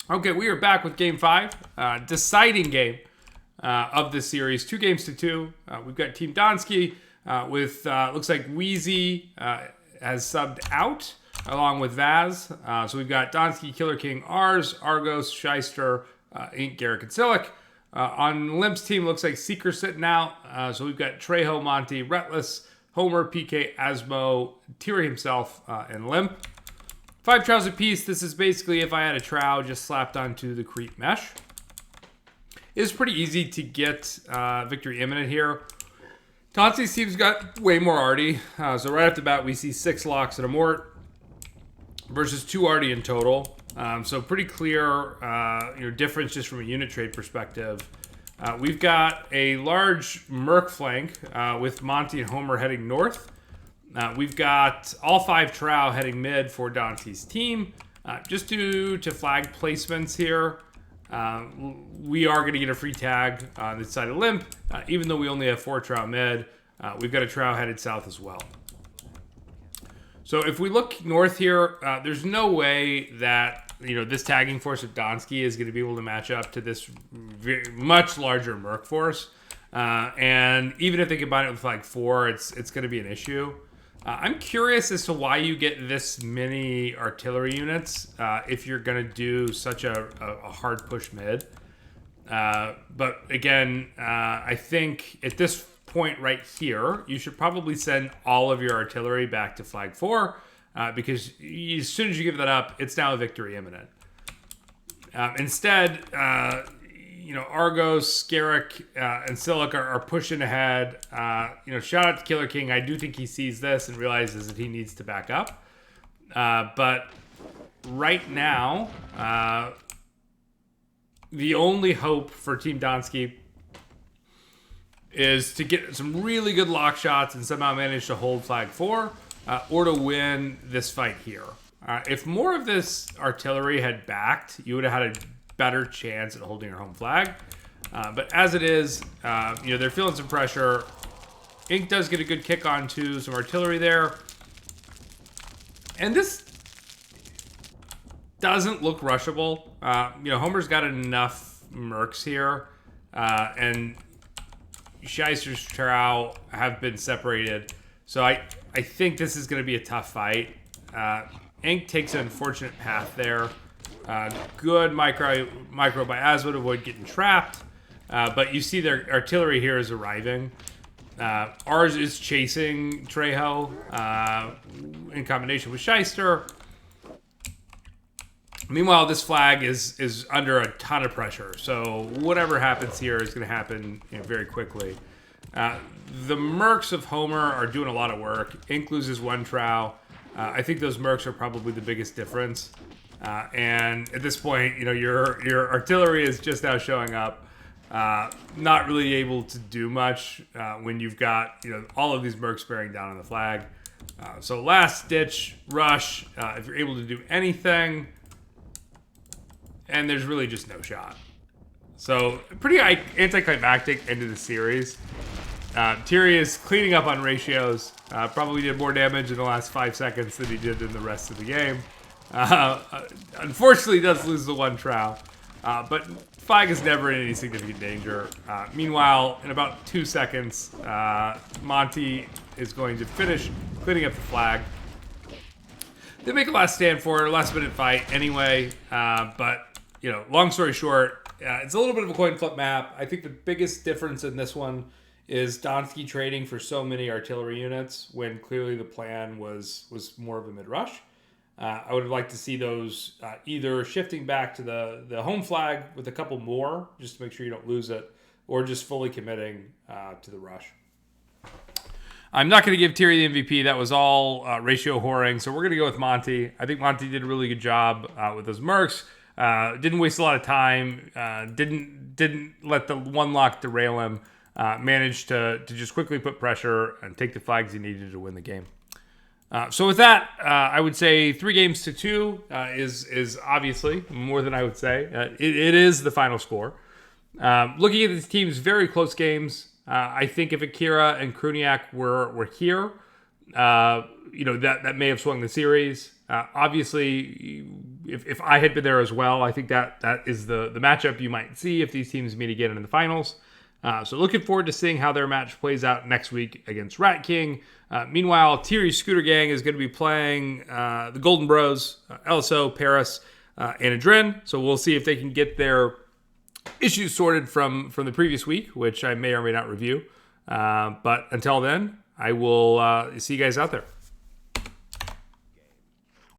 Okay, we are back with Game 5, deciding game of this series. 2-2. We've got Team Donski with, looks like Wheezy has subbed out along with Vaz. So we've got Donski, Killer King, Ars, Argos, Shyster, Ink, Garrick, and Silic. On Limp's team, looks like Seeker sitting out. So we've got Trejo, Monty, Retless, Homer, PK, Asmo, Tiri himself, and Limp. 5 trows apiece. This is basically if I had a trow just slapped onto the creep mesh. It's pretty easy to get victory imminent here. Tonsi's team's got way more arty. So right off the bat, we see 6 locks and a mort versus 2 arty in total. So pretty clear difference just from a unit trade perspective. We've got a large Merc flank with Monty and Homer heading north. We've got all 5 trow heading mid for Dante's team. Just due to flag placements here, we are going to get a free tag on this side of Limp. Even though we only have 4 trow mid, we've got a trow headed south as well. So if we look north here, there's no way that this tagging force of Donski is going to be able to match up to this much larger Merc force. And even if they combine it with flag 4, it's going to be an issue. I'm curious as to why you get this many artillery units if you're going to do such a hard push mid. But again, I think at this point right here, you should probably send all of your artillery back to flag 4 because as soon as you give that up, it's now a victory imminent. Instead, Argos, Garrick, and Silic are pushing ahead. Shout out to Killer King. I do think he sees this and realizes that he needs to back up. But right now, the only hope for Team Donski is to get some really good lock shots and somehow manage to hold flag 4 or to win this fight here. If more of this artillery had backed, you would have had a better chance at holding your home flag. But as it is, they're feeling some pressure. Ink does get a good kick onto some artillery there. And this doesn't look rushable. Homer's got enough mercs here. And Shyster's trow have been separated. So I think this is going to be a tough fight. Ink takes an unfortunate path there. Good micro by Asmo to avoid getting trapped. But you see their artillery here is arriving. Ours is chasing Trejo in combination with Shyster. Meanwhile, this flag is under a ton of pressure. So whatever happens here is going to happen very quickly. The Mercs of Homer are doing a lot of work. Ink loses 1 trow. I think those Mercs are probably the biggest difference. And at this point, your artillery is just now showing up, not really able to do much when you've got all of these mercs bearing down on the flag. So last ditch rush, if you're able to do anything, and there's really just no shot. So pretty anticlimactic end of the series. Tiri is cleaning up on ratios. Probably did more damage in the last 5 seconds than he did in the rest of the game. Unfortunately, does lose the 1 trow. But flag is never in any significant danger. Meanwhile, in about 2 seconds, Monty is going to finish cleaning up the flag. They make a last stand for it, a last minute fight anyway. But, long story short, it's a little bit of a coin flip map. I think the biggest difference in this one is Donski trading for so many artillery units when clearly the plan was more of a mid-rush. I would have liked to see those either shifting back to the home flag with a couple more, just to make sure you don't lose it, or just fully committing to the rush. I'm not going to give Tiri the MVP. That was all ratio whoring, so we're going to go with Monty. I think Monty did a really good job with those mercs. Didn't waste a lot of time. Didn't let the 1 lock derail him. Managed to just quickly put pressure and take the flags he needed to win the game. So with that, I would say 3-2 is obviously more than I would say. It is the final score. Looking at these teams, very close games. I think if Akira and Kruniak were here, that may have swung the series. Obviously, if I had been there as well, I think that is the matchup you might see if these teams meet again in the finals. So looking forward to seeing how their match plays out next week against Rat King. Meanwhile, Thierry Scooter Gang is going to be playing the Golden Bros, LSO, Paris, and Adren. So we'll see if they can get their issues sorted from the previous week, which I may or may not review. But until then, I will see you guys out there.